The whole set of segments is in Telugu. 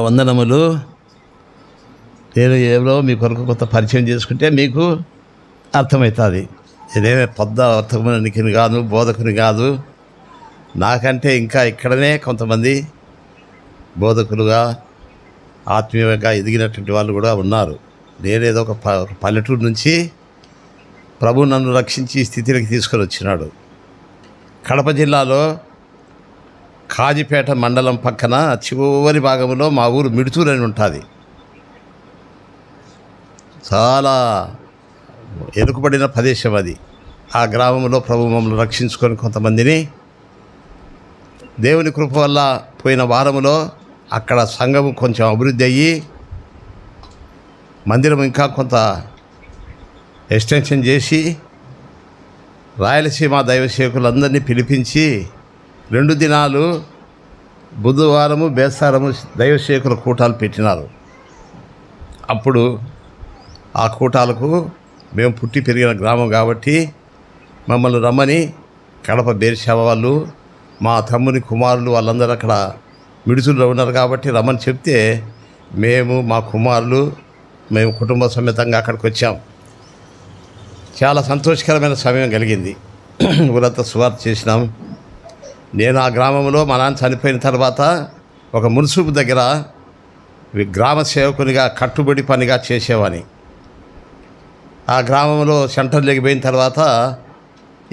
వందనములు. నేను ఏదో మీ కొరకు కొంత పరిచయం చేసుకుంటే మీకు అర్థమవుతుంది. నేనే పెద్ద అర్థకుని కాదు, బోధకుని కాదు. నాకంటే ఇంకా ఇక్కడనే కొంతమంది బోధకులుగా ఆత్మీయంగా ఎదిగినటువంటి వాళ్ళు కూడా ఉన్నారు. నేనేదో ఒక పల్లెటూరు నుంచి ప్రభు నన్ను రక్షించి స్థితిలోకి తీసుకొని వచ్చినాడు. కడప జిల్లాలో కాజిపేట మండలం పక్కన చివరి భాగంలో మా ఊరు మిడుతూరు అని ఉంటుంది. చాలా ఎరుకుబడిన ప్రదేశం అది. ఆ గ్రామంలో ప్రభు మమ్మల్ని రక్షించుకొని కొంతమందిని దేవుని కృప వల్ల పోయిన వారములో అక్కడ సంఘము కొంచెం అభివృద్ధి అయ్యి మందిరం ఇంకా కొంత ఎక్స్టెన్షన్ చేసి రాయలసీమ దైవసేవకులందరినీ పిలిపించి 2 దినాలు బుధవారము బేస్తారము దైవసేవకుల కూటాలు పెట్టినారు. అప్పుడు ఆ కూటాలకు మేము పుట్టి పెరిగిన గ్రామం కాబట్టి మమ్మల్ని రమ్మని కడప బేర్షావ వాళ్ళు, మా తమ్ముని కుమారులు వాళ్ళందరూ అక్కడ మిడుతుల్లో ఉన్నారు కాబట్టి రమ్మని చెప్తే మేము మా కుమారులు మేము కుటుంబ సమేతంగా అక్కడికి వచ్చాం. చాలా సంతోషకరమైన సమయం కలిగింది. ఊరంతా సువార్త చేసినాం. నేను ఆ గ్రామంలో మా నాన్న చనిపోయిన తర్వాత ఒక మున్సిపు దగ్గర గ్రామ సేవకునిగా కట్టుబడి పనిగా చేసేవాని. ఆ గ్రామంలో సెంటర్లోకి పోయిన తర్వాత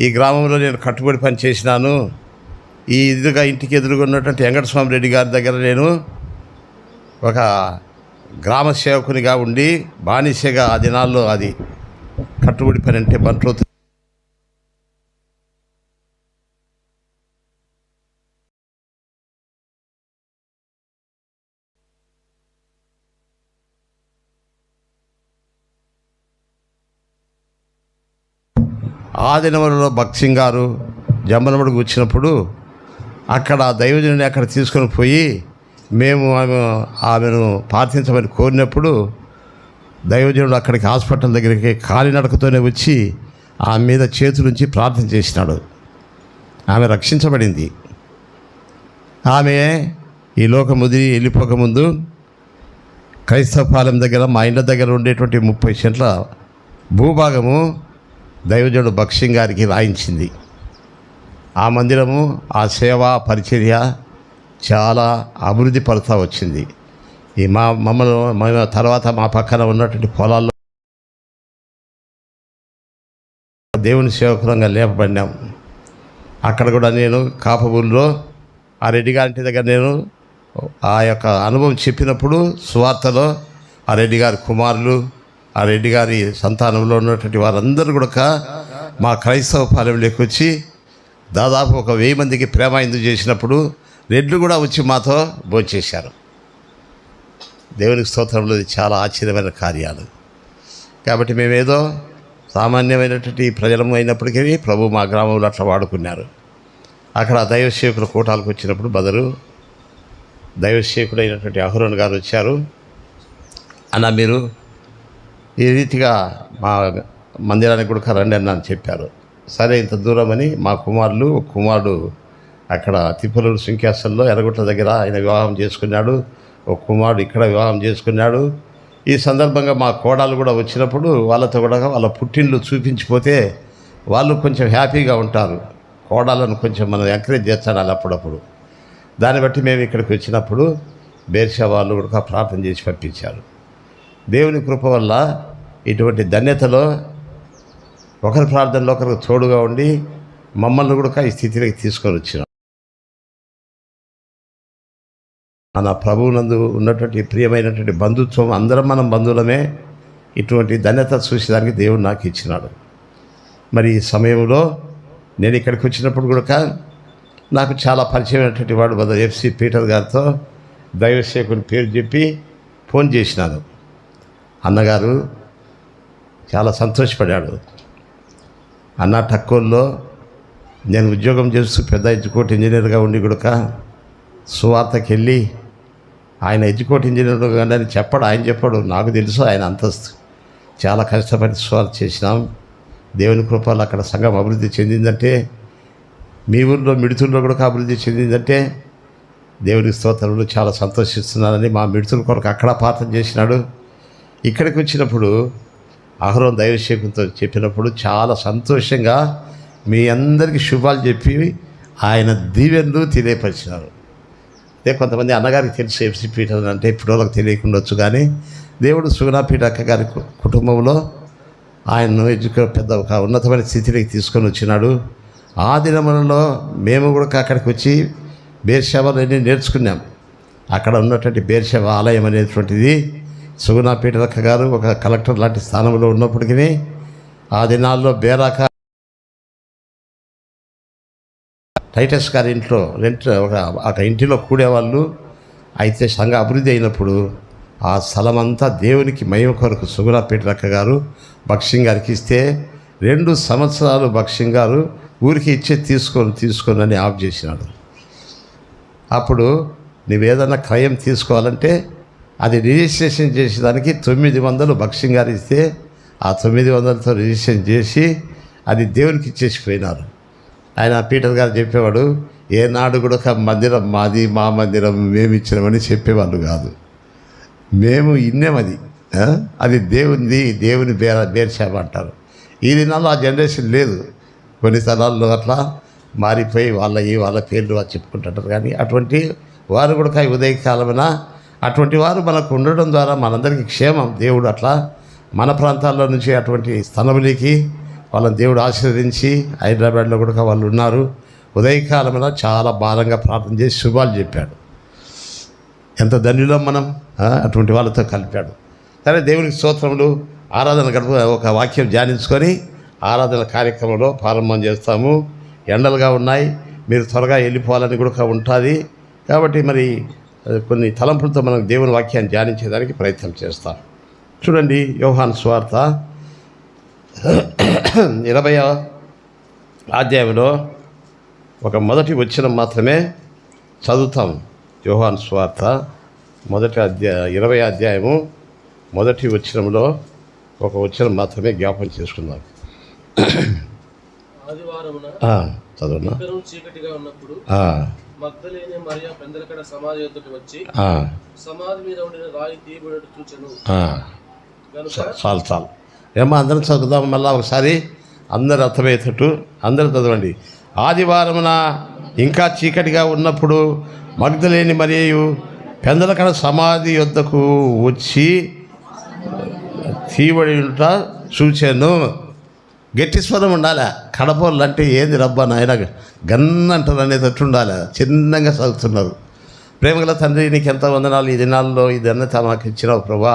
ఈ గ్రామంలో నేను కట్టుబడి పని చేసినాను. ఈ ఎదురుగా ఇంటికి ఎదురుగా ఉన్నటువంటి వెంకటస్వామి రెడ్డి గారి దగ్గర నేను ఒక గ్రామ సేవకునిగా ఉండి బానిసగా ఆ దినాల్లో అది కట్టుబడి పని అంటే బంట్రోతు ఆ దినములలో భక్సింగ్ గారు జమ్మలమడుగు వచ్చినప్పుడు అక్కడ దైవజనుని అక్కడ తీసుకొని పోయి మేము ఆమెను ప్రార్థించమని కోరినప్పుడు దైవజనుడు అక్కడికి హాస్పిటల్ దగ్గరికి కాలినడకతోనే వచ్చి ఆమె మీద చేతులుంచి ప్రార్థన చేసినాడు. ఆమె రక్షించబడింది. ఆమె ఈ లోకం ముదిరి వెళ్ళిపోకముందు క్రైస్తవపాలెం దగ్గర మా ఇంటి దగ్గర ఉండేటువంటి 30 సెంట్ల భూభాగము దైవజనుడు భక్సింగ్ గారికి రాయించింది. ఆ మందిరము, ఆ సేవ పరిచర్య చాలా అభివృద్ధి పడుతూ వచ్చింది. ఈ మమ్మల్ని తర్వాత మా పక్కన ఉన్నటువంటి పొలాల్లో దేవుని సేవకులంగా లేపబడినాం. అక్కడ కూడా నేను కాపబూరులో ఆ రెడ్డి గారి దగ్గర నేను ఆ యొక్క అనుభవం చెప్పినప్పుడు సువార్తలో ఆ రెడ్డి గారి కుమారులు, ఆ రెడ్డి గారి సంతానంలో ఉన్నటువంటి వారందరూ కూడా మా క్రైస్తవ పాలెంలోకి వచ్చి దాదాపు ఒక 1000 మందికి ప్రేమ ఎందుకు చేసినప్పుడు రెడ్లు కూడా వచ్చి మాతో భోంచేశారు. దేవునికి స్తోత్రంలో చాలా ఆశ్చర్యమైన కార్యాలు. కాబట్టి మేమేదో సామాన్యమైనటువంటి ప్రజలము అయినప్పటికీ ప్రభు మా గ్రామంలో అట్లా వాడుకున్నారు. అక్కడ దైవసేవకుల కూటాలకు వచ్చినప్పుడు బదరు దైవసేవకుడైనటువంటి అహరోన్ గారు వచ్చారు. అన్న మీరు ఈ రీతిగా మా మందిరానికి కూడా రండి అని చెప్పారు. సరే ఇంత దూరం అని మా కుమారుడు అక్కడ తిప్పలూరు సింకేశ్వర్లో ఎర్రగుట్ల దగ్గర ఆయన వివాహం చేసుకున్నాడు. ఒక కుమారుడు ఇక్కడ వివాహం చేసుకున్నాడు. ఈ సందర్భంగా మా కోడలు కూడా వచ్చినప్పుడు వాళ్ళతో కూడా వాళ్ళ పుట్టిండ్లు చూపించిపోతే వాళ్ళు కొంచెం హ్యాపీగా ఉంటారు. కోడలను కొంచెం మనం ఎంకరేజ్ చేస్తాడాలి అప్పుడప్పుడు. దాన్ని బట్టి మేము ఇక్కడికి వచ్చినప్పుడు బేర్షా వాళ్ళు కూడా ప్రార్థన చేసి పంపించారు. దేవుని కృప వల్ల ఇటువంటి ధన్యతలో ఒకరి ప్రార్థనలో ఒకరికి తోడుగా ఉండి మమ్మల్ని కూడా ఈ స్థితిలోకి తీసుకొని వచ్చినాం. మన ప్రభువునందు ఉన్నటువంటి ప్రియమైనటువంటి బంధుత్వం, అందరం మనం బంధువులమే. ఇటువంటి ధన్యత చూసేదానికి దేవుడు నాకు ఇచ్చినాడు. మరి ఈ సమయంలో నేను ఇక్కడికి వచ్చినప్పుడు కూడా నాకు చాలా పరిచయమైనటువంటి వాడు బ్రదర్ FC పీటర్ గారితో దైవసేవకుని పేరు చెప్పి ఫోన్ చేసినాను. అన్నగారు చాలా సంతోషపడ్డాడు. అన్న టక్కోల్లో నేను ఉద్యోగం చేస్తూ పెద్ద ఎడ్యుకోట్ ఇంజనీర్గా ఉండి కూడా సువార్తకి వెళ్ళి ఆయన ఎడ్యుకోట్ ఇంజనీర్ అని చెప్పాడు. ఆయన చెప్పాడు, నాకు తెలుసు ఆయన అంతస్తు. చాలా కష్టపడి సువార్త చేసినాం. దేవుని కృపలో అక్కడ సంఘం అభివృద్ధి చెందిందంటే, మీ ఊళ్ళో మిడుతుల్లో కూడా అభివృద్ధి చెందిందంటే దేవునికి స్తోత్రములు. చాలా సంతోషిస్తున్నానని మా మిడుతుల కొరకు అక్కడ ప్రార్థన చేసినాడు. ఇక్కడికి వచ్చినప్పుడు అహరోన్ దైవశేఖంతో చెప్పినప్పుడు చాలా సంతోషంగా మీ అందరికీ శుభాలు చెప్పి ఆయన దీవెనలు తెలియపరిచినారు. అదే కొంతమంది అన్నగారికి తెలిసి ఎఫ్సి పీటర్ అంటే ఇప్పుడు వాళ్ళకి తెలియకుండొచ్చు, కానీ దేవుడు సుగుణా పీఠ అక్క గారి కుటుంబంలో ఆయన్ను పెద్ద ఒక ఉన్నతమైన స్థితిలోకి తీసుకొని వచ్చినాడు. ఆ దినములలో మేము కూడా అక్కడికి వచ్చి బేర్షెబాలన్నీ నేర్చుకున్నాం. అక్కడ ఉన్నటువంటి బేర్షెబా ఆలయం అనేటువంటిది సుగుణా పీటర్ అక్క గారు ఒక కలెక్టర్ లాంటి స్థానంలో ఉన్నప్పటికీ ఆ దినాల్లో బేరాక టైటస్ గారి ఇంట్లో ఒక ఇంటిలో కూడేవాళ్ళు. అయితే సంఘ అభివృద్ధి అయినప్పుడు ఆ స్థలమంతా దేవునికి మహిమ కొరకు సుగుణా పీటర్ అక్క గారు బక్షింగ్ గారికి ఇస్తే 2 సంవత్సరాలు బక్షింగ్ గారు ఊరికి ఇచ్చే తీసుకొని అని ఆఫ్ చేసినాడు. అప్పుడు నువ్వేదన్నా క్రయం తీసుకోవాలంటే అది రిజిస్ట్రేషన్ చేసేదానికి 900 బక్షింగ్ గారు ఇస్తే ఆ 900తో రిజిస్ట్రేషన్ చేసి అది దేవునికి ఇచ్చేసిపోయినారు. ఆయన పీటర్ గారు చెప్పేవాడు, ఏనాడు కూడా ఒక మందిరం మాది, మా మందిరం మేము ఇచ్చినామని చెప్పేవాళ్ళు కాదు. మేము ఇన్నేమది, అది దేవుని బేర్షెబా అంటారు. ఈ దినాల్లో ఆ జనరేషన్ లేదు. కొన్ని స్థలాల్లో అట్లా మారిపోయి వాళ్ళ పేర్లు చెప్పుకుంటుంటారు. కానీ అటువంటి వారు కూడా ఉదయకాలమైన అటువంటి వారు మనకు ఉండడం ద్వారా మనందరికీ క్షేమం. దేవుడు అట్లా మన ప్రాంతాల్లో నుంచి అటువంటి స్థలములకి వాళ్ళని దేవుడు ఆశీర్వదించి హైదరాబాద్లో కూడా వాళ్ళు ఉన్నారు. ఉదయకాలమైన చాలా భారంగా ప్రార్థన చేసి శుభాలు చెప్పాడు. ఎంత ధన్యులం మనం, అటువంటి వాళ్ళతో కలిపాడు. సరే, దేవునికి స్తోత్రములు. ఆరాధన ఒక వాక్యం ధ్యానించుకొని ఆరాధన కార్యక్రమంలో ప్రారంభం చేస్తాము. ఎండలుగా ఉన్నాయి, మీరు త్వరగా వెళ్ళిపోవాలని కూడా ఉంటుంది. కాబట్టి మరి కొన్ని తలంపులతో మనం దేవుని వాక్యాన్ని ధ్యానించేదానికి ప్రయత్నం చేస్తాం. చూడండి, యోహాను సువార్త 20వ అధ్యాయంలో ఒక మొదటి వచనం మాత్రమే చదువుతాం. యోహాను సువార్త 20వ అధ్యాయము మొదటి వచనంలో ఒక వచనం మాత్రమే జ్ఞాపకం చేసుకుందాం. చదువునా? చీకటిగా ఉన్నప్పుడు మగ్దలేనే మరియ పెందలకడ సమాధి యొద్దకు వచ్చి సమాధి మీద ఉండిన రాయి తీయబడినట్టు చూచెను. చాలు ఏమో అందరం చదువుదాం మళ్ళా ఒకసారి, అందరు అర్థమయ్యేటట్టు అందరూ చదవండి. ఆదివారమున ఇంకా చీకటిగా ఉన్నప్పుడు మగ్దలేని మరియు పెందలకడ సమాధి యొద్దకు వచ్చి తీయబడి ఉంట చూచాను. గట్టి స్వరం ఉండాలి. కడపలు అంటే ఏంది రబ్బా నాయన గన్నంటారు అనేటట్టు ఉండాలి. చిన్నగా చదువుతున్నారు. ప్రేమగల తండ్రి, నీకు ఎంత వందనాలు. ఈ దినాల్లో ఇదన్నత మాకు ఇచ్చినావు ప్రభా.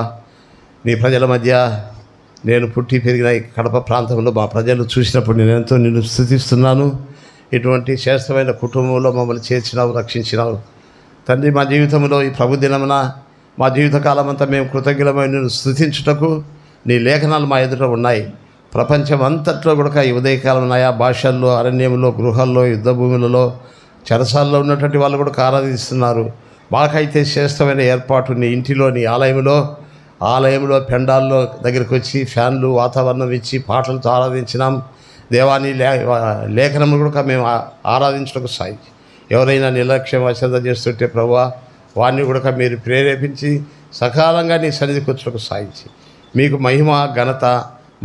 నీ ప్రజల మధ్య నేను పుట్టి పెరిగిన ఈ కడప ప్రాంతంలో మా ప్రజలు చూసినప్పుడు నేను ఎంతో నిన్ను స్తుతిస్తున్నాను. ఇటువంటి శ్రేష్టమైన కుటుంబంలో మమ్మల్ని చేర్చినావు, రక్షించినావు తండ్రి. మా జీవితంలో ఈ ప్రభు దినమున మా జీవితకాలం అంతా మేము కృతజ్ఞులమైన నిన్ను స్తుతించుటకు నీ లేఖనాలు మా ఎదుట ఉన్నాయి. ప్రపంచం అంతట్లో కూడా ఈ ఉదయకాలం ఆయా భాషల్లో, అరణ్యంలో, గృహాల్లో, యుద్ధ భూములలో, చెరసాల్లో ఉన్నటువంటి వాళ్ళు కూడా ఆరాధిస్తున్నారు. మాకైతే శ్రేష్టమైన ఏర్పాటు నీ ఇంటిలో, నీ ఆలయంలో పెండాల్లో దగ్గరికి వచ్చి ఫ్యాన్లు, వాతావరణం ఇచ్చి పాటలతో ఆరాధించినాం. దేవాని లేఖనములు కూడా మేము ఆరాధించడానికి సాయించి, ఎవరైనా నిర్లక్ష్యం అశ్రద్ధ చేస్తుంటే ప్రభువా వారిని కూడా మీరు ప్రేరేపించి సకాలంగా నీ సన్నిధికి వచ్చుటకు సాయించి, మీకు మహిమ, ఘనత,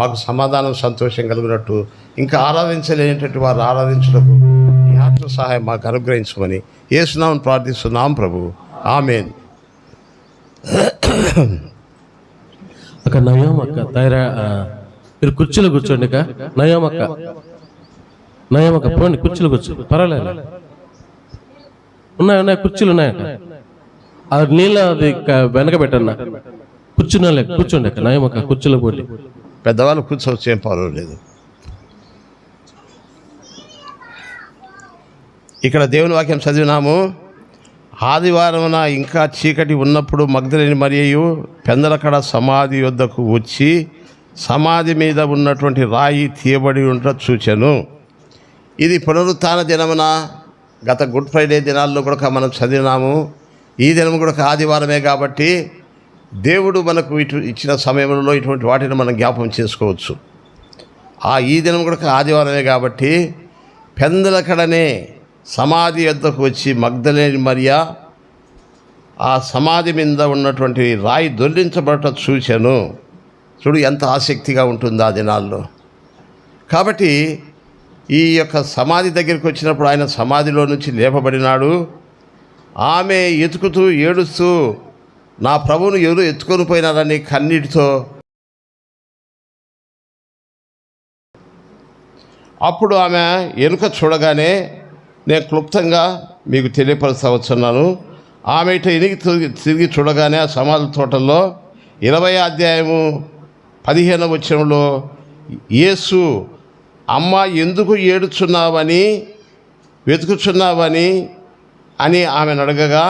మాకు సమాధానం, సంతోషం కలిగినట్టు ఇంకా ఆరాధించలేనటువంటి వారు ఆరాధించుటకు నీ ఆత్మ సహాయం మాకు అనుగ్రహించమని యేసునామమున ప్రార్థిస్తున్నాం ప్రభు. ఆమేన్. అక్క నయమక్క మీరు కుర్చీలో కూర్చోండి. అక్క నయమక్క పోండి, కుర్చీలో కూర్చో, పర్వాలేదు. ఉన్నాయి కుర్చీలు ఉన్నాయక్క. అది నీళ్ళ అది వెనక పెట్టన్నా. కూర్చోండి అక్క. నయమక్క కుర్చీలో పోండి. పెద్దవాళ్ళు కూర్చోవచ్చు, ఏం పర్వాలేదు. ఇక్కడ దేవుని వాక్యం చదివినాము. ఆదివారమున ఇంకా చీకటి ఉన్నప్పుడు మగ్దలేని మరియు పెందలకడ సమాధి యొద్దకు వచ్చి సమాధి మీద ఉన్నటువంటి రాయి తీయబడి ఉంట చూచెను. ఇది పునరుత్థాన దినమున గత గుడ్ ఫ్రైడే దినాల్లో కూడా మనం చదివినాము. ఈ దినం కూడా ఆదివారమే కాబట్టి దేవుడు మనకు ఇచ్చిన సమయంలో ఇటువంటి వాటిని మనం జ్ఞాపకం చేసుకోవచ్చు. ఈ దినం కూడా ఆదివారమే కాబట్టి పెందలకడనే సమాధి యొద్దకు వచ్చి మగ్దలేని మరియ ఆ సమాధి మీద ఉన్నటువంటి రాయి దొర్లించబడట చూశాను. చూడు ఎంత ఆసక్తిగా ఉంటుందో ఆ దినాల్లో. కాబట్టి ఈ యొక్క సమాధి దగ్గరికి వచ్చినప్పుడు ఆయన సమాధిలో నుంచి లేపబడినాడు. ఆమె ఎతుకుతూ ఏడుస్తూ నా ప్రభువును ఎవరు ఎత్తుకొని పోయినారని కన్నీటితో. అప్పుడు ఆమె వెనుక చూడగానే నేను క్లుప్తంగా మీకు తెలియపరచవచ్చున్నాను. ఆమె ఇట ఎనిగి తిరిగి చూడగానే ఆ సమాధి తోటల్లో 20వ అధ్యాయము 15వ వచనంలో యేసు అమ్మ ఎందుకు ఏడుచున్నావని వెతుకుచున్నావని అని ఆమెను అడగగా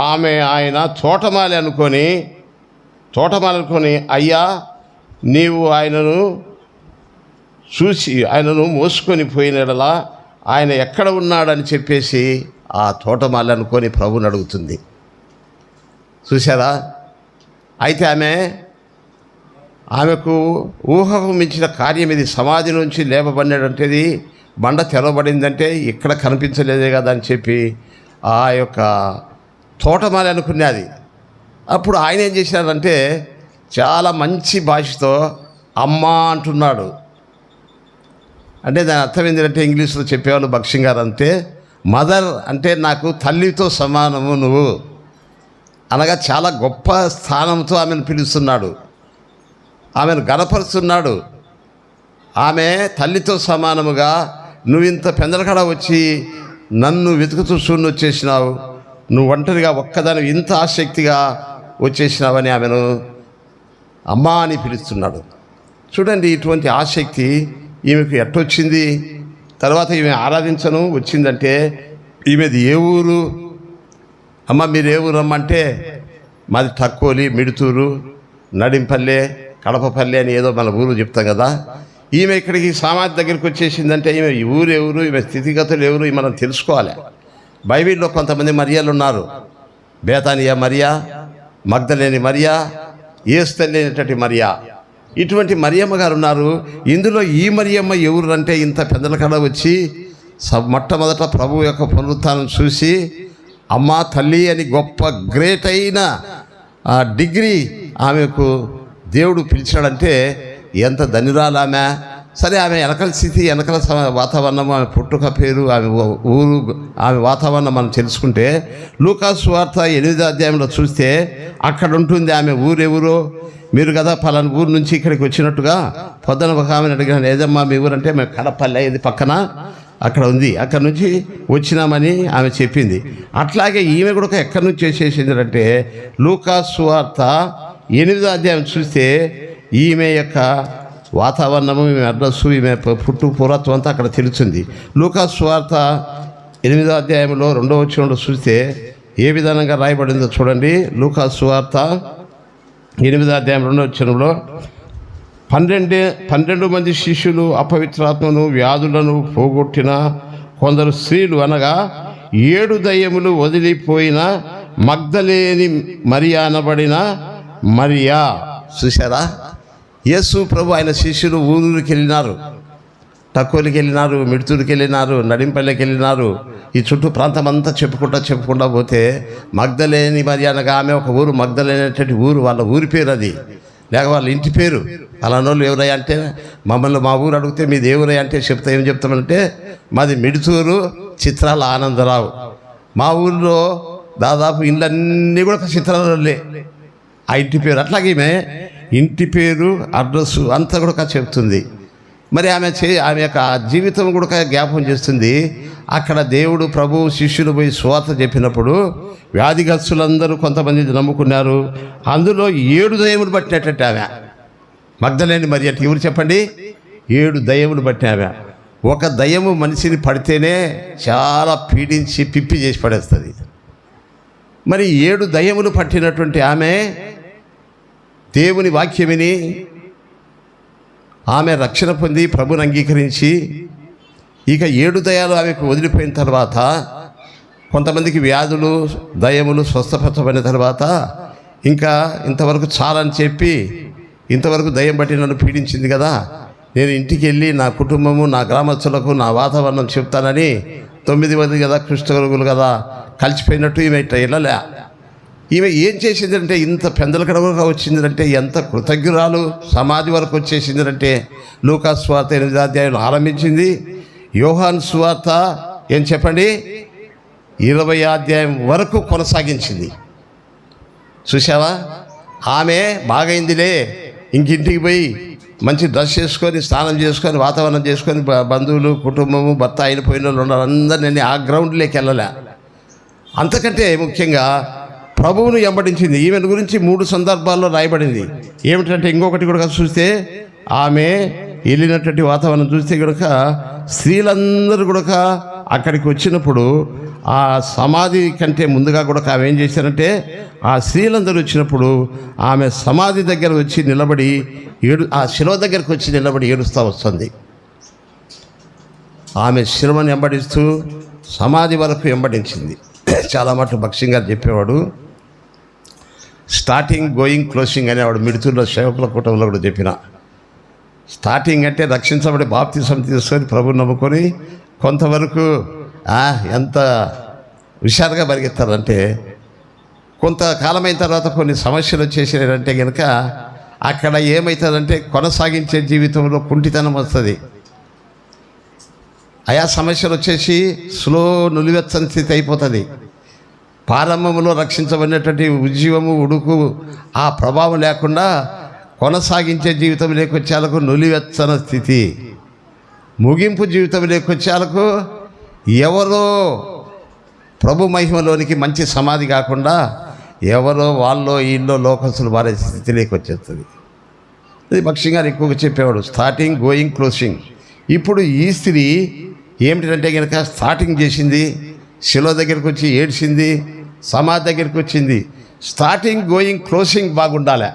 ఆమె ఆయన తోటమాలి అనుకొని అయ్యా నీవు ఆయనను చూసి ఆయనను మోసుకొని పోయినడలా ఆయన ఎక్కడ ఉన్నాడని చెప్పేసి ఆ తోటమాలి అనుకొని ప్రభుని అడుగుతుంది. చూసారా? అయితే ఆమెకు ఊహకు మించిన కార్యం ఇది. సమాధి నుంచి లేపబడినటువంటిది బండ తెరవబడిందంటే ఇక్కడ కనిపించలేదే కదా అని చెప్పి ఆ యొక్క తోటమాలి అనుకున్నది. అప్పుడు ఆయన ఏం చేశారంటే చాలా మంచి భాషతో అమ్మ అంటున్నాడు. అంటే దాని అర్థం ఏంటంటే ఇంగ్లీష్లో చెప్పేవాళ్ళు భక్సింగ్ గారు అంతే, మదర్ అంటే నాకు తల్లితో సమానము నువ్వు అనగా చాలా గొప్ప స్థానంతో ఆమెను పిలుస్తున్నాడు, ఆమెను గణపరుస్తున్నాడు. ఆమె తల్లితో సమానముగా నువ్వు ఇంత పెందలకడ వచ్చి నన్ను వెతుకుతూ చూని వచ్చేసినావు, నువ్వు ఒంటరిగా ఒక్కదాని ఇంత ఆసక్తిగా వచ్చేసినావని ఆమెను అమ్మ అని పిలుస్తున్నాడు. చూడండి, ఇటువంటి ఆసక్తి ఈమెకు ఎట్టొచ్చింది. తర్వాత ఈమె ఆరాధించను వచ్చిందంటే ఈమెది ఏ ఊరు? అమ్మ మీరు ఏ ఊరు అమ్మంటే మాది టక్కోలి, మిడుతూరు, నడింపల్లె, కడపపల్లె అని ఏదో మన ఊరు చెప్తాం కదా. ఈమె ఇక్కడికి సమాధి దగ్గరికి వచ్చేసిందంటే ఈమె ఊరు ఎవరు, ఈమె స్థితిగతులు ఎవరు మనం తెలుసుకోవాలి. బైబిల్లో కొంతమంది మరియాలు ఉన్నారు. బేతానియా మరియా, మగ్దలేని మరియా, ఏస్తలేనటువంటి మరియా, ఇటువంటి మరియమ్మ గారు ఉన్నారు. ఇందులో ఈ మరియమ్మ ఎవరు అంటే ఇంత పెద్దల కడ వచ్చి మొట్టమొదట ప్రభు యొక్క పునరుత్థానం చూసి అమ్మ తల్లి అని గొప్ప గ్రేట్ అయిన డిగ్రీ ఆమెకు దేవుడు పిలిచాడంటే ఎంత ధన్యురాలు ఆమె. సరే, ఆమె వెనకల స్థితి, వెనకల వాతావరణం, ఆమె పుట్టుక పేరు, ఆమె ఊరు, ఆమె వాతావరణం మనం తెలుసుకుంటే లూకాసు సువార్త 8వ అధ్యాయంలో చూస్తే అక్కడ ఉంటుంది ఆమె ఊరెవరో. మీరు కదా పలానా ఊరు నుంచి ఇక్కడికి వచ్చినట్టుగా పొద్దున ఒక ఆమెను అడిగిన, ఏదమ్మా మీ ఊరంటే మేము కడపల్లె, ఇది పక్కన అక్కడ ఉంది, అక్కడ నుంచి వచ్చినామని ఆమె చెప్పింది. అట్లాగే ఈమె కూడా ఎక్కడి నుంచి చేసేసింది అంటే లూకాసు సువార్త 8వ అధ్యాయం చూస్తే ఈమె యొక్క వాతావరణము, ఈమె అడ్రస్సు, ఈమె పుట్టు పూర్వత్వం అంతా అక్కడ తెలుస్తుంది. లూకాసు సువార్త 8వ అధ్యాయంలో 2వ వచనంలో చూస్తే ఏ విధానంగా రాయబడిందో చూడండి. లూకాసు సువార్త 8వ అధ్యాయం 2వ వచనంలో 12 మంది శిష్యులు అపవిత్రాత్మను వ్యాధులను పోగొట్టిన కొందరు స్త్రీలు అనగా 7 దయ్యములు వదిలిపోయిన మగ్దలేని మరియా అనబడిన మరియా. చూసారా? యేసు ప్రభు ఆయన శిష్యులు ఊరికి వెళ్ళినారు, టక్కోలికి వెళ్ళినారు, మిడుతూరుకి వెళ్ళినారు, నడింపల్లెకి వెళ్ళినారు. ఈ చుట్టూ ప్రాంతం అంతా చెప్పుకుంటా పోతే మగ్దలేని మరియా అనగా ఆమె ఒక ఊరు, మగ్దలేనటువంటి ఊరు, వాళ్ళ ఊరి పేరు అది, లేక వాళ్ళ ఇంటి పేరు. అలానోళ్ళు ఎవరయ్యా అంటే మమ్మల్ని మా ఊరు అడిగితే మీది ఏ ఊరయ్యా అంటే ఏం చెప్తామంటే మాది మిడుతూరు చిత్రాల ఆనందరావు. మా ఊళ్ళో దాదాపు ఇళ్ళన్నీ కూడా చిత్రాలే ఆ ఇంటి పేరు. అట్లాగే ఈమె ఇంటి పేరు, అడ్రస్సు అంతా కూడా చెప్తుంది. మరి ఆమె యొక్క జీవితం కూడా జ్ఞాపకం చేస్తుంది. అక్కడ దేవుడు ప్రభు శిష్యులు పోయి సువార్త చెప్పినప్పుడు వ్యాధిగ్రస్తులందరూ కొంతమంది నమ్ముకున్నారు. అందులో 7 దయ్యములు పట్టినట్టు ఆమె మగ్దలేని మరియ అంటే ఎవరు చెప్పండి? 7 దయ్యములు పట్టిన ఆమె. ఒక దయ్యము మనిషిని పడితేనే చాలా పీడించి పిప్పి చేసి పడేస్తుంది. మరి 7 దయ్యములు పట్టినటువంటి ఆమె దేవుని వాక్యం విని ఆమె రక్షణ పొంది ప్రభుని అంగీకరించి ఇక 7 దయ్యాలు ఆమెకు వదిలిపోయిన తర్వాత కొంతమందికి వ్యాధులు, దయ్యములు స్వస్థపరచబడిన తర్వాత ఇంకా ఇంతవరకు చాలని చెప్పి, ఇంతవరకు దయ్యం బట్టి నన్ను పీడించింది కదా, నేను ఇంటికి వెళ్ళి నా కుటుంబము, నా గ్రామస్తులకు నా వాతావరణం చెప్తానని 9 మంది కదా కృష్ణగురువులు కదా కలిసిపోయినట్టు ఈమె ఇట్లా వెళ్ళలే. ఈమె ఏం చేసిందంటే ఇంత పెందలకడగా వచ్చిందంటే ఎంత కృతజ్ఞురాలు, సమాధి వరకు వచ్చేసిందంటే లూకాసు సువార్త 8వ అధ్యాయం ఆరంభించింది. యోహాను సువార్త ఏం చెప్పండి 20వ అధ్యాయం వరకు కొనసాగించింది. చూసావా, ఆమె బాగైందిలే ఇంకింటికి పోయి మంచి డ్రెస్ చేసుకొని స్నానం చేసుకొని వాతావరణం చేసుకొని బంధువులు కుటుంబము భర్త అయిన పోయిన వాళ్ళు ఉన్నారు అందరినీ ఆ గ్రౌండ్లోకి వెళ్ళలే. అంతకంటే ముఖ్యంగా ప్రభువును వెంబడించింది. ఈమెను గురించి 3 సందర్భాల్లో రాయబడింది. ఏమిటంటే ఇంకొకటి కూడా చూస్తే ఆమె వెళ్ళినటువంటి వాతావరణం చూస్తే కనుక స్త్రీలందరూ కూడా అక్కడికి వచ్చినప్పుడు ఆ సమాధి కంటే ముందుగా కూడా ఆమె ఏం చేశారంటే ఆ స్త్రీలందరూ వచ్చినప్పుడు ఆమె సమాధి దగ్గర వచ్చి నిలబడి ఆ శిలువ దగ్గరకు వచ్చి నిలబడి ఏడుస్తూ వస్తుంది. ఆమె శిలువను వెంబడిస్తూ సమాధి వరకు వెంబడించింది. చాలా మటుకు భక్సింగ్ గారు చెప్పేవాడు, స్టార్టింగ్ గోయింగ్ క్లోజింగ్ అనేవాడు. మిడుతుల్లో సేవకుల కూటంలో కూడా చెప్పిన, స్టార్టింగ్ అంటే రక్షించబడి బాప్తిసం తీసుకొని ప్రభువుని నమ్ముకొని కొంతవరకు ఎంత హుషారుగా పరిగెత్తారంటే కొంతకాలమైన తర్వాత కొన్ని సమస్యలు వచ్చేసారంటే కనుక అక్కడ ఏమవుతుందంటే కొనసాగించే జీవితంలో కుంటితనం వస్తుంది. ఆయా సమస్యలు వచ్చేసి స్లో నులివెచ్చని స్థితి అయిపోతుంది. ప్రారంభంలో రక్షించబడినటువంటి ఉజ్జీవము ఉడుకు ఆ ప్రభావం లేకుండా కొనసాగించే జీవితం లేకొచ్చేలకు నులివెచ్చన స్థితి, ముగింపు జీవితం లేకొచ్చేలకు ఎవరో ప్రభు మహిమలోనికి మంచి సమాధి కాకుండా ఎవరో వాళ్ళో వీళ్ళో లోకస్తులు మారే స్థితిలోకి వచ్చేస్తుంది. ఇది భక్సింగ్ గారు ఎక్కువగా చెప్పేవాడు, స్టార్టింగ్ గోయింగ్ క్లోజింగ్. ఇప్పుడు ఈ స్త్రీ ఏమిటంటే కనుక స్టార్టింగ్ చేసింది, శిలో దగ్గరికి వచ్చి ఏడ్చింది, సమాధి దగ్గరికి వచ్చింది. స్టార్టింగ్ గోయింగ్ క్లోజింగ్ బాగుండాలి.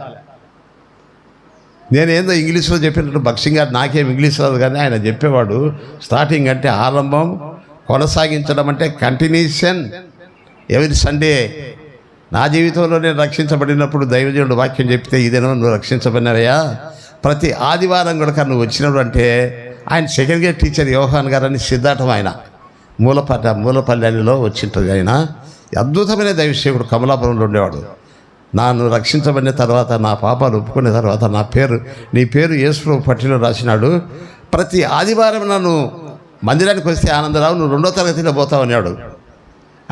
నేనేందో ఇంగ్లీష్లో చెప్పినట్టు భక్సింగ్ గారు నాకేం ఇంగ్లీష్ రాదు కానీ ఆయన చెప్పేవాడు స్టార్టింగ్ అంటే ఆరంభం, కొనసాగించడం అంటే కంటిన్యూషన్. ఎవరి సండే నా జీవితంలో నేను రక్షించబడినప్పుడు దైవజనుడు వాక్యం చెప్తే ఇదేనో నువ్వు రక్షించబడినవయ్యా, ప్రతి ఆదివారం కూడా నువ్వు వచ్చినప్పుడు అంటే ఆయన సెకండ్ ఇయర్ టీచర్ యోహాన్ గారని సిద్ధార్థం, ఆయన మూలపల్లెలో వచ్చింటుంది. ఆయన అద్భుతమైన దైవసేవకుడు, కమలాపురంలో ఉండేవాడు. నన్ను రక్షించబడిన తర్వాత నా పాపాలు ఒప్పుకున్న తర్వాత నీ పేరు యేసుప్రభు పట్టిలో రాసినాడు, ప్రతి ఆదివారం నన్ను మందిరానికి వస్తే ఆనందరావు నువ్వు 2వ తరగతిలో పోతావు అన్నాడు.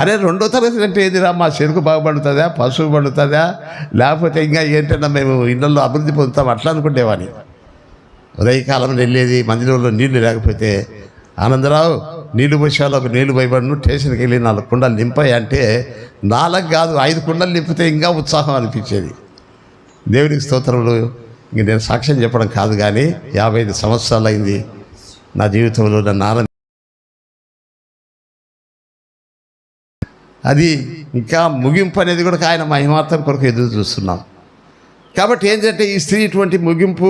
అరే 2వ తరగతి అంటే ఏదిరా, మా చెరుకు బాగుపడుతుందా, పశువు పడుతుందా, లేకపోతే ఇంకా ఏంటన్నా మేము ఇళ్ళల్లో అభివృద్ధి పొందుతాం అట్లా అనుకుంటేవాని. ఉదయకాలం వెళ్ళేది మందిరంలో నీళ్లు లేకపోతే, ఆనందరావు నీళ్లు పోసేవాళ్ళకు నీళ్లు పోయబడును, స్టేషన్కి వెళ్ళి 4 కుండలు నింపాయి అంటే 4 కాదు 5 కుండలు నింపితే ఇంకా ఉత్సాహం అనిపించేది. దేవునికి స్తోత్రములు. ఇంక నేను సాక్ష్యం చెప్పడం కాదు కానీ 55 సంవత్సరాలు అయింది నా జీవితంలో నన్ను అది ఇంకా ముగింపు అనేది కూడా ఆయన మహిమార్థం కొరకు ఎదురు చూస్తున్నాం. కాబట్టి ఏంటంటే ఈ స్త్రీ ఇటువంటి ముగింపు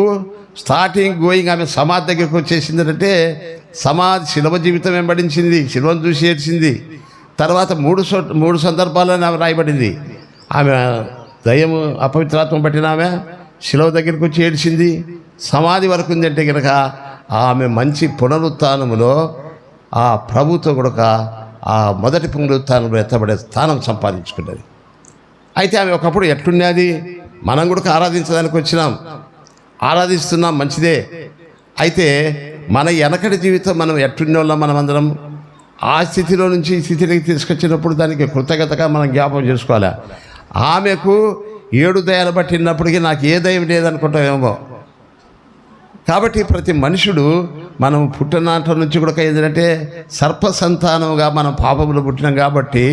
స్టార్టింగ్ గోయింగ్, ఆమె సమాధి దగ్గరకు వచ్చేసిందంటే సమాధి శిలువ జీవితం వెంబడించింది, శిలువను చూసి ఏడ్చింది. తర్వాత 3 సందర్భాలను ఆమె రాయబడింది. ఆమె దయ్యము అపవిత్రాత్మ పట్టిన ఆమె శిలువ దగ్గరికి వచ్చి ఏడ్చింది. సమాధి వరకు ఉందంటే కనుక ఆమె మంచి పునరుత్థానములో ఆ ప్రభుతో కూడా ఆ మొదటి పునరుత్థానంలో ఎత్తబడే స్థానం సంపాదించుకున్నది. అయితే ఆమె ఒకప్పుడు ఎట్లున్నది, మనం కూడా ఆరాధించడానికి వచ్చినాం, ఆరాధిస్తున్నాం, మంచిదే. అయితే మన వెనకటి జీవితం మనం ఎట్లున్నోళ్ళం, మనమందరం ఆ స్థితిలో నుంచి ఈ స్థితిలోకి తీసుకొచ్చినప్పుడు దానికి కృతజ్ఞతగా మనం జ్ఞాపకం చేసుకోవాలి. ఆమెకు 7 దయాలు పట్టినప్పటికీ నాకు ఏ దయం లేదనుకుంటామేమో. కాబట్టి ప్రతి మనుషుడు మనం పుట్టినాట నుంచి కూడా ఏంటంటే సర్పసంతానముగా మనం పాపములు పుట్టినాం కాబట్టి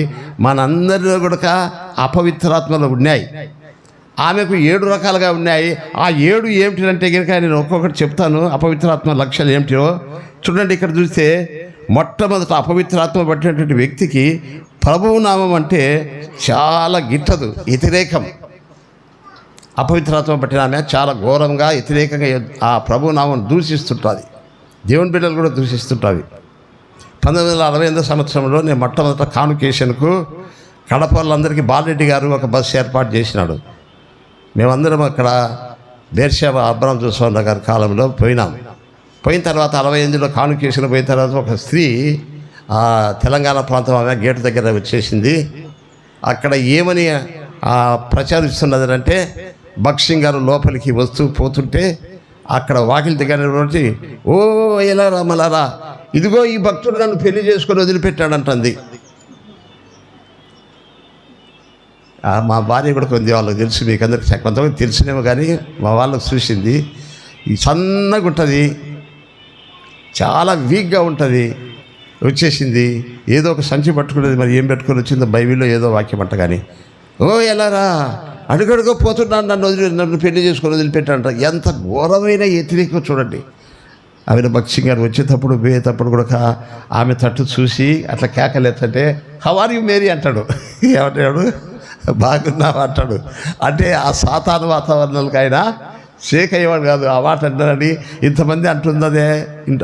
మనందరిలో కూడా అపవిత్రాత్మలు ఉన్నాయి. ఆమెకు 7 రకాలుగా ఉన్నాయి. ఆ 7 ఏమిటంటే కనుక నేను ఒక్కొక్కటి చెప్తాను. అపవిత్రాత్మ లక్షణాలు ఏమిటో చూడండి. ఇక్కడ చూస్తే మొట్టమొదట అపవిత్రాత్మ పట్టినటువంటి వ్యక్తికి ప్రభువు నామం అంటే చాలా గిట్టదు, వ్యతిరేకం. అపవిత్రాత్మ పట్టిన ఆమె చాలా ఘోరంగా వ్యతిరేకంగా ఆ ప్రభు నామం దూషిస్తుంటుంది. దేవుని బిడ్డలు కూడా దూషిస్తుంటుంది. 1968 సంవత్సరంలో నేను మొట్టమొదట కాన్వకేషన్కు కడప వాళ్ళందరికీ బాలరెడ్డి గారు ఒక బస్సు ఏర్పాటు చేసినాడు. మేమందరం అక్కడ బేర్షాబా అబ్రాం జోసఫ్ గారి కాలంలో పోయినాం. పోయిన తర్వాత 68లో కాన్వకేషన్ పోయిన తర్వాత ఒక స్త్రీ తెలంగాణ ప్రాంతం ఆమె గేటు దగ్గర వచ్చేసింది. అక్కడ ఏమని ప్రచారిస్తున్నది అంటే భక్సింగ్ గారు లోపలికి వస్తూ పోతుంటే అక్కడ వాకిలి దగ్గర ఓ ఎలా రామలారా, ఇదిగో ఈ భక్తుడు నన్ను పెళ్లి చేసుకొని వదిలిపెట్టాడంటుంది. మా భార్య కూడా కొంచెం వాళ్ళకి తెలుసు, మీకు అందరికి కొంతమంది తెలిసినేమో కానీ మా వాళ్ళకి చూసింది. ఈ సన్నగా ఉంటుంది, చాలా వీక్గా ఉంటుంది. వచ్చేసింది ఏదో ఒక సంచి పట్టుకునేది, మరి ఏం పెట్టుకొని వచ్చిందో బైబిల్లో ఏదో వాక్యం అంట. కానీ ఓ ఎలారా అడుగడుగో పోతున్నాను, నన్ను పెళ్లి చేసుకొని వదిలిపెట్టాడంట. ఎంత ఘోరమైన వ్యతిరేకం చూడండి. ఆమె భక్సింగ్ గారు వచ్చేటప్పుడు పోయేటప్పుడు కూడా ఆమె తట్టు చూసి అట్లా కేకలేదంటే హౌ ఆర్ యు మేరీ అంటాడు. ఏమంటాడు, బాగున్నావు అంటాడు. అంటే ఆ సాతాను వాతావరణాలకు ఆయన షేక్ అయ్యేవాడు కాదు. ఆ మాట అంటారని ఇంతమంది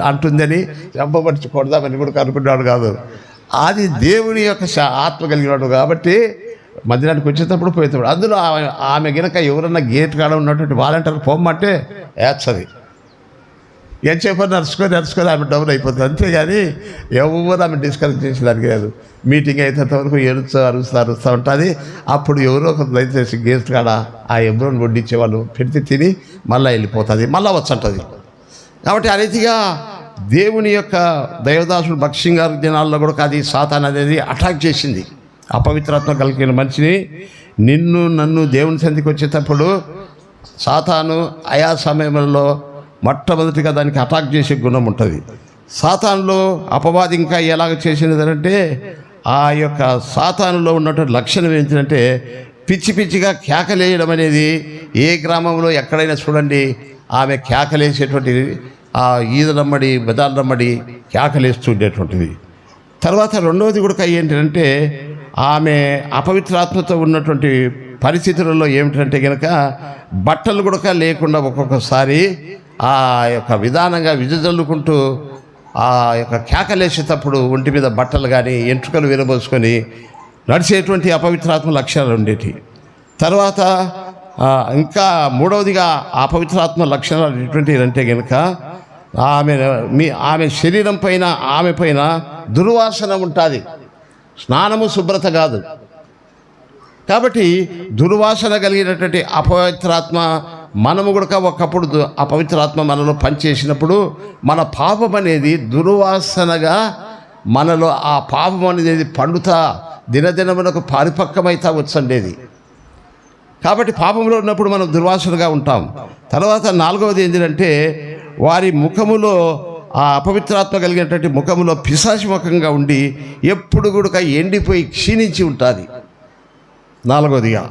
అంటుందని చంపబడిచి కొడదామని కూడా అనుకున్నాడు కాదు. అది దేవుని యొక్క ఆత్మ కలిగినాడు కాబట్టి మందిరానికి వచ్చేటప్పుడు పోయేటప్పుడు అందులో ఆమె గినక ఎవరన్నా గేట్ కాడ ఉన్నటువంటి వాలంటీర్ పొమ్మంటే వేస్తుంది. ఎంతసేపు నడుచుకొని ఆమె డౌన్ అయిపోతుంది. అంతేగాని ఎవరు ఆమె డిస్కరేజ్ చేసేదానికి లేదు. మీటింగ్ అయినంత వరకు అరుస్తూ ఉంటుంది. అప్పుడు ఎవరో ఒక దయచేసి గేట్ కాడ ఆ ఎబ్రోని వడ్డించేవాళ్ళు పెడితే తిని మళ్ళీ వెళ్ళిపోతుంది, మళ్ళీ వచ్చంటుంది. కాబట్టి ఆ రీతిగా దేవుని యొక్క దైవదాసుడు భక్సింగ్ గారి దినాల్లో కూడా అది సాతాన్ అనేది అటాక్ చేసింది. అపవిత్రాత్మ కలిగిన మనిషిని నన్ను దేవుని సంధికి వచ్చేటప్పుడు సాతాను ఆయా సమయంలో మొట్టమొదటిగా దానికి అటాక్ చేసే గుణం ఉంటుంది. సాతానులో అపవాది ఇంకా ఎలాగ చేసినదంటే ఆ యొక్క సాతానులో ఉన్నటువంటి లక్షణం ఏంటంటే పిచ్చి పిచ్చిగా కేకలేయడం అనేది. ఏ గ్రామంలో ఎక్కడైనా చూడండి ఆమె కేకలేసేటువంటి ఆ ఈదలమ్మడి బెదాలమ్మడి కేకలేస్తూ ఉండేటువంటిది. తర్వాత రెండవది కూడా ఏంటంటే ఆమె అపవిత్రాత్మతో ఉన్నటువంటి పరిస్థితులలో ఏమిటంటే కనుక బట్టలు కూడా లేకుండా ఒక్కొక్కసారి ఆ యొక్క విధానంగా విజజల్లుకుంటూ ఆ యొక్క కేకలేసేటప్పుడు ఒంటి మీద బట్టలు కానీ ఎంట్రుకలు విరబోసుకొని నడిచేటువంటి అపవిత్రాత్మ లక్షణాలు ఉండేవి. తర్వాత ఇంకా మూడవదిగా అపవిత్రాత్మ లక్షణాలు ఎటువంటివి అంటే కనుక ఆమె శరీరం పైన ఆమె పైన దుర్వాసన ఉంటుంది. స్నానము శుభ్రత కాదు. కాబట్టి దుర్వాసన కలిగినటువంటి అపవిత్రాత్మ మనము కూడా ఒకప్పుడు అపవిత్రాత్మ మనలో పనిచేసినప్పుడు మన పాపం అనేది దుర్వాసనగా మనలో ఆ పాపం అనేది పండుతా దినదినమునకు పరిపక్వమైతా వచ్చండేది. కాబట్టి పాపంలో ఉన్నప్పుడు మనం దుర్వాసనగా ఉంటాం. తర్వాత నాలుగవది ఏంటంటే వారి ముఖములో ఆ అపవిత్రాత్మ కలిగినటువంటి ముఖములో పిశాచి ముఖంగా ఉండి ఎప్పుడు కూడా ఎండిపోయి క్షీణించి ఉంటుంది. నాలుగవదిగా.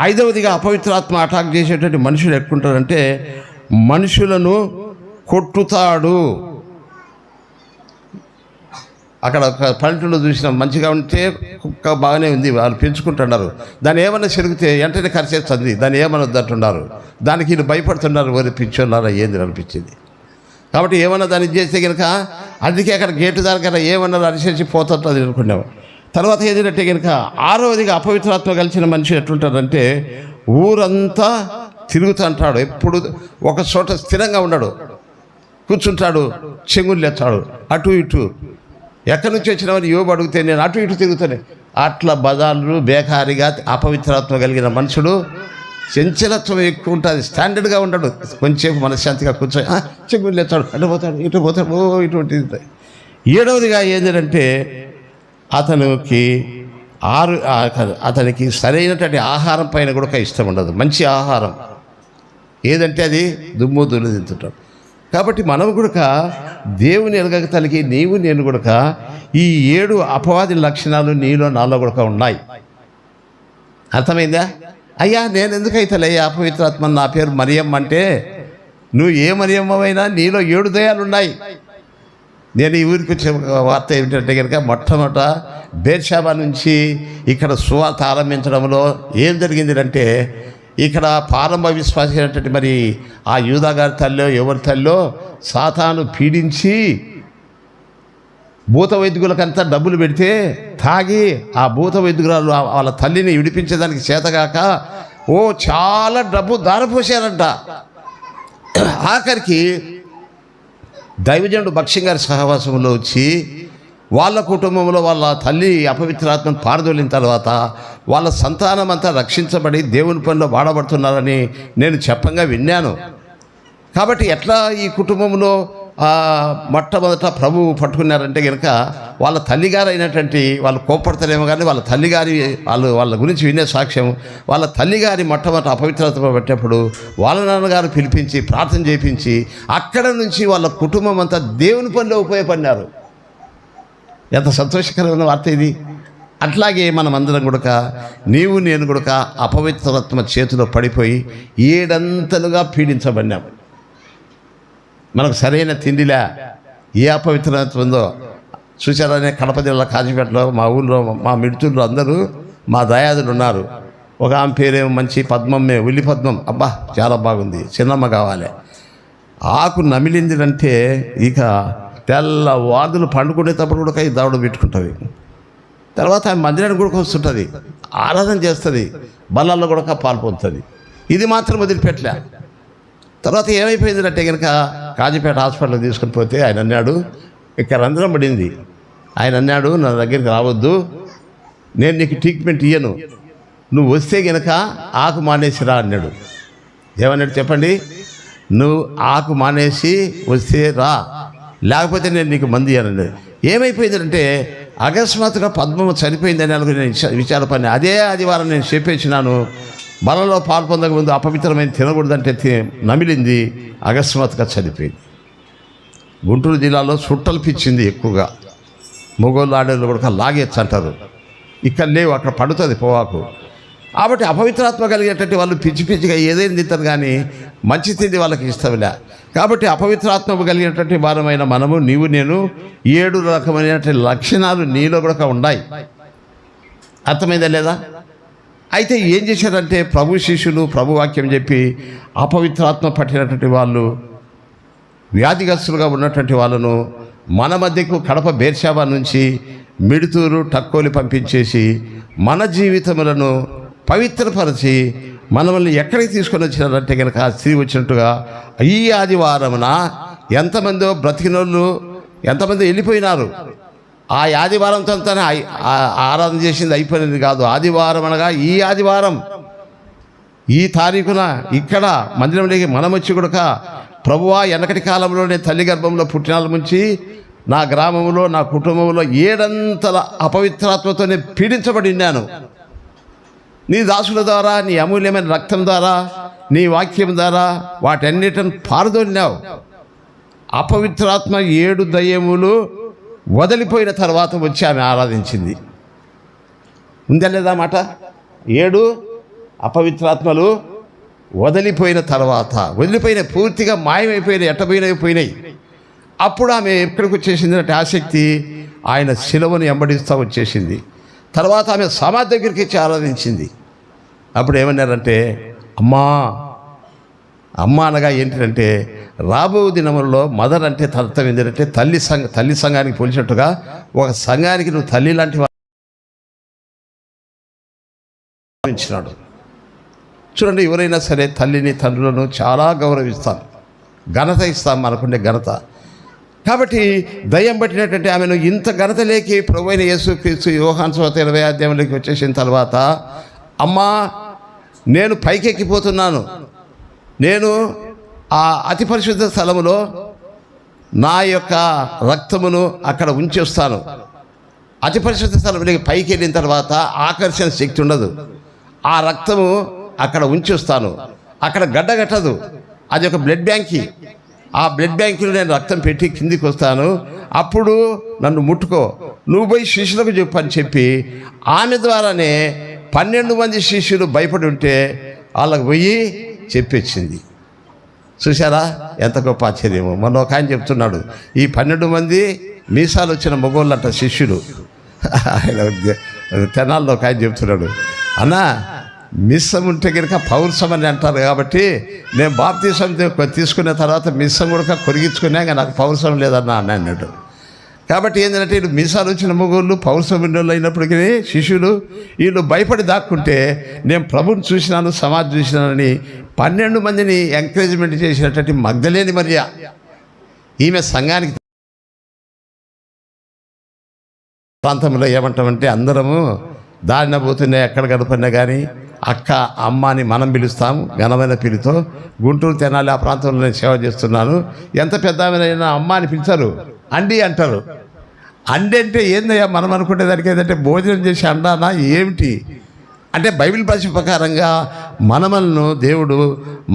ఐదవదిగా అపవిత్రాత్మ అటాక్ చేసేటువంటి మనుషులు ఎక్కుంటారంటే మనుషులను కొట్టుతాడు. అక్కడ ఒక పల్లెటూరులో చూసిన మంచిగా ఉంటే కుక్క బాగానే ఉంది, వాళ్ళు పెంచుకుంటున్నారు. దాన్ని ఏమన్నా చెరిగితే వెంటనే కరిచేస్తుంది, దాన్ని ఏమన్నా వద్దంటున్నారు. దానికి వీళ్ళు భయపడుతున్నారు, వారి పిచ్చోళ్ళారా ఏంది అనిపించింది. కాబట్టి ఏమన్నా దాన్ని చేస్తే కనుక అందుకే అక్కడ గేటు దగ్గర ఏమన్నా అరిచేసి పోతుంటుంది అనుకునేవారు. తర్వాత ఏంటంటే కనుక ఆరవదిగా అపవిత్రాత్మ కలిసిన మనిషి ఎట్లుంటాడంటే ఊరంతా తిరుగుతుంటాడు. ఎప్పుడు ఒక చోట స్థిరంగా ఉండడు, కూర్చుంటాడు, చెంగులు ఎత్తాడు అటు ఇటు. ఎక్కడి నుంచి వచ్చినామని యోబు అడిగితే నేను అటు ఇటు తిరుగుతానే. అట్లా బజార్లు బేకారిగా అపవిత్రాత్మ కలిగిన మనుషుడు చంచలత్వం ఎక్కువ ఉంటుంది, స్టాండర్డ్గా ఉండడు. కొంచెంసేపు మనశ్శాంతిగా కూర్చొని చెంగులు ఎత్తాడు, అటు పోతాడు ఇటు పోతాడు, ఇటువంటిది. ఏడవదిగా ఏంటంటే అతనికి సరైనటువంటి ఆహారం పైన కూడా ఇష్టం ఉండదు. మంచి ఆహారం ఏదంటే అది దుమ్ము దులు తింటుంటాడు. కాబట్టి మనం కూడా దేవుని ఎరగతలికి నీవు నేను కూడా ఈ 7 అపవాది లక్షణాలు నీలో నాలో కూడా ఉన్నాయి. అర్థమైందా? అయ్యా నేను ఎందుకైతే అపవిత్రాత్మ, నా పేరు మరియమ్మ అంటే నువ్వు ఏ మరియమ్మవైనా నీలో 7 దయాలు ఉన్నాయి. నేను ఈ ఊరికి వచ్చే వార్త ఏమిటంటే కనుక మొట్టమొదట బేర్షాబా నుంచి ఇక్కడ సువార్త ఆరంభించడంలో ఏం జరిగింది అంటే ఇక్కడ ప్రారంభ విశ్వాసి అయినటువంటి మరి ఆ యూదా గారి తల్లో ఎవరి తల్లో సాతాను పీడించి భూత వైద్యులకంతా డబ్బులు పెడితే తాగి ఆ భూత వైద్యురాలు వాళ్ళ తల్లిని విడిపించేదానికి చేతగాక చాలా డబ్బు దారపోసారంట. ఆఖరికి దైవజనుడు భక్సింగ్ గారి సహవాసంలో వచ్చి వాళ్ళ కుటుంబంలో వాళ్ళ తల్లి అపవిత్రాత్మను పారదోలిన తర్వాత వాళ్ళ సంతానం అంతా రక్షించబడి దేవుని పనిలో వాడబడుతున్నారని నేను చెప్పంగా విన్నాను. కాబట్టి ఎట్లా ఈ కుటుంబంలో మొట్టమొదట ప్రభువు పట్టుకున్నారంటే కనుక వాళ్ళ తల్లిగారు అయినటువంటి వాళ్ళు కోప్పడతారేమో కానీ వాళ్ళ తల్లిగారి వాళ్ళ గురించి వినే సాక్ష్యం, వాళ్ళ తల్లిగారి మొట్టమొదట అపవిత్రత పట్టినప్పుడు వాళ్ళ నాన్నగారు పిలిపించి ప్రార్థన చేయించి అక్కడ నుంచి వాళ్ళ కుటుంబం అంతా దేవుని పనిలో ఉపయోగపడినారు. ఎంత సంతోషకరమైన వార్త ఇది. అట్లాగే మనమందరం కూడా నీవు నేను కూడా అపవిత్రత్మ చేతిలో పడిపోయి 7 అంతలుగా పీడించబడినాం. మనకు సరైన తిండిలా ఏ అపవిత్రత ఉందో చూసారనే కడప జిల్లా కాజీపేటలో మా ఊళ్ళో మా మిడుతుల్లో అందరూ మా దయాదులు ఉన్నారు. ఒక ఆమె పేరేమో మంచి పద్మమ్మే, ఉల్లి పద్మం, అబ్బా చాలా బాగుంది, చిన్నమ్మ కావాలి. ఆకు నమిలిందినంటే ఇక తెల్లవాదులు పండుకునేటప్పుడు కూడా ఈ దవడ పెట్టుకుంటుంది. తర్వాత ఆమె మందిరానికి కూడా వస్తుంటుంది, ఆరాధన చేస్తుంది, బల్లల్లో కూడా పాలు పొందుతుంది. ఇది మాత్రం వదిలిపెట్టలే. తర్వాత ఏమైపోయిందంటే కనుక కాజీపేట హాస్పిటల్కి తీసుకుని పోతే ఆయన అన్నాడు, ఇక్కడ రంధ్రం పడింది. ఆయన అన్నాడు, నా దగ్గరికి రావద్దు, నేను నీకు ట్రీట్మెంట్ ఇయ్యను, నువ్వు వస్తే కనుక ఆకు మానేసిరా అన్నాడు. ఏమన్నాడు చెప్పండి? నువ్వు ఆకు మానేసి వస్తే రా, లేకపోతే నేను నీకు మంది అన్నాడు. ఏమైపోయిందంటే అకస్మాత్తుగా పద్మము చనిపోయిందని అనుకుని నేను విచారపడిన అదే ఆదివారం నేను చెప్పేసినాను, బలలో పాలు పొందక ముందు అపవిత్రమైన తినకూడదంటే నమిలింది, అకస్మాత్తుగా చనిపోయింది. గుంటూరు జిల్లాలో చుట్టలు పిచ్చింది ఎక్కువగా, మొగోళ్ళు ఆడేళ్ళు కూడా లాగేచ్చు అంటారు. ఇక్కడ లేవు, అక్కడ పడుతుంది పొగాకు. కాబట్టి అపవిత్రాత్మ కలిగేటట్టు వాళ్ళు పిచ్చి పిచ్చిగా ఏదైనా తింటారు కానీ మంచి తిండి వాళ్ళకి ఇష్టంలే. కాబట్టి అపవిత్రాత్మ కలిగినటువంటి వారమైన మనము, నీవు నేను 7 రకమైనటువంటి లక్షణాలు నీలో కూడా ఉన్నాయి. అర్థమైందా లేదా? అయితే ఏం చేశారంటే ప్రభు శిష్యులు ప్రభు వాక్యం చెప్పి అపవిత్రాత్మ పట్టినటువంటి వాళ్ళు, వ్యాధిగ్రస్తులుగా ఉన్నటువంటి వాళ్ళను మన మధ్యకు కడప బేర్షాబా నుంచి మిడుతూరు టక్కోలి పంపించేసి మన జీవితములను పవిత్రపరిచి మనల్ని ఎక్కడికి తీసుకొని వచ్చినారంటే కనుక స్త్రీ వచ్చినట్టుగా ఈ ఆదివారమున ఎంతమందో బ్రతికినోళ్ళు ఎంతమంది వెళ్ళిపోయినారు. ఆ ఆదివారంతో ఆరాధన చేసింది అయిపోయినది కాదు. ఆదివారం అనగా ఈ ఆదివారం, ఈ తారీఖున ఇక్కడ మందిరంలోకి మనం వచ్చి కూడా ప్రభువా వెనకటి కాలంలోనే తల్లి గర్భంలో పుట్టినాల నుంచి నా గ్రామంలో నా కుటుంబంలో 7 అంతల అపవిత్రాత్మతోనే పీడించబడినాను. నీ దాసుల ద్వారా, నీ అమూల్యమైన రక్తం ద్వారా, నీ వాక్యం ద్వారా వాటన్నిటిని పారదోలినావు. అపవిత్రాత్మ 7 దయ్యములు వదిలిపోయిన తర్వాత వచ్చి ఆమె ఆరాధించింది. ఉందా లేదా మాట? 7 అపవిత్రాత్మలు వదిలిపోయిన తర్వాత, వదిలిపోయిన పూర్తిగా మాయమైపోయినాయి, ఎట్టపోయినాయి. అప్పుడు ఆమె ఎక్కడికి వచ్చేసింది అంటే ఆసక్తి ఆయన శిలువను వెంబడిస్తూ వచ్చేసింది. తర్వాత ఆమె సమాధి దగ్గరికి వచ్చి ఆరాధించింది. అప్పుడు ఏమన్నారంటే అమ్మా అనగా ఏంటంటే రాబో దినములలో మదర్ అంటే అర్థం ఏంటంటే తల్లి సంఘానికి పోల్చినట్టుగా ఒక సంఘానికి నువ్వు తల్లి లాంటి భావించినాడు. చూడండి, ఎవరైనా సరే తల్లిని తండ్రులను చాలా గౌరవిస్తాం, ఘనత ఇస్తాం, మనకుండే ఘనత. కాబట్టి దయ్యం పట్టినటువంటి ఆమెను ఇంత ఘనత లేకి ప్రభువైన యేసుక్రీస్తు యోహాను సువార్త 20వ అధ్యాయంలోకి వచ్చేసిన తర్వాత, అమ్మా నేను పైకెక్కిపోతున్నాను, నేను ఆ అతి పరిశుద్ధ స్థలములో నా యొక్క రక్తమును అక్కడ ఉంచేస్తాను. అతి పరిశుద్ధ స్థలంలోకి పైకి వెళ్ళిన తర్వాత ఆకర్షణ శక్తి ఉండదు, ఆ రక్తము అక్కడ ఉంచేస్తాను, అక్కడ గడ్డగట్టదు. అది ఒక బ్లడ్ బ్యాంకి, ఆ బ్లడ్ బ్యాంకులో నేను రక్తం పెట్టి కిందికి వస్తాను, అప్పుడు నన్ను ముట్టుకో, నువ్వు పోయి శిష్యులకు చెప్పు అని చెప్పి ఆమె ద్వారానే 12 మంది శిష్యులు భయపడి ఉంటే వాళ్ళకు పోయి చెప్పొచ్చింది. చూసారా ఎంత గొప్ప ఆశ్చర్యమో. మొన్న ఒక ఆయన చెప్తున్నాడు, ఈ 12 మంది మీసాలు వచ్చిన మగోళ్ళంట శిష్యులు. ఆయన తెనాల్లో ఒక ఆయన చెప్తున్నాడు, అన్నా మిస్సం ఉంటే కనుక పౌరుషం అని అంటారు, కాబట్టి నేను బాప్తీసం తీసుకున్న తర్వాత మిస్సం కూడా కొరిగించుకున్నాక నాకు పౌరుషం లేదన్నా అని అన్నాడు. కాబట్టి ఏంటంటే వీళ్ళు మీసాలు వచ్చిన మగోళ్ళు పౌరుషం విన్నోళ్ళు అయినప్పటికీ శిష్యులు వీళ్ళు భయపడి దాక్కుంటే నేను ప్రభుని చూసినాను, సమాధి చూసినానని 12 మందిని ఎంకరేజ్మెంట్ చేసినటువంటి మగ్ధలేని మరియ ఈమె సంఘానికి ప్రాంతంలో ఏమంటామంటే అందరము దారిన పోతున్నా ఎక్కడ గడపడినా కానీ అక్క అమ్మ అని మనం పిలుస్తాం ఘనమైన పిలుతో. గుంటూరు తెనాలి ఆ ప్రాంతంలో నేను సేవ చేస్తున్నాను. ఎంత పెద్ద ఆమెనైనా అమ్మ అని పిలిచారు, అండి అంటారు. అండి అంటే ఏందయ్యా మనం అనుకునే దానికి ఏంటంటే భోజనం చేసి అండానా ఏమిటి అంటే బైబిల్ భాష ప్రకారంగా మనమలను దేవుడు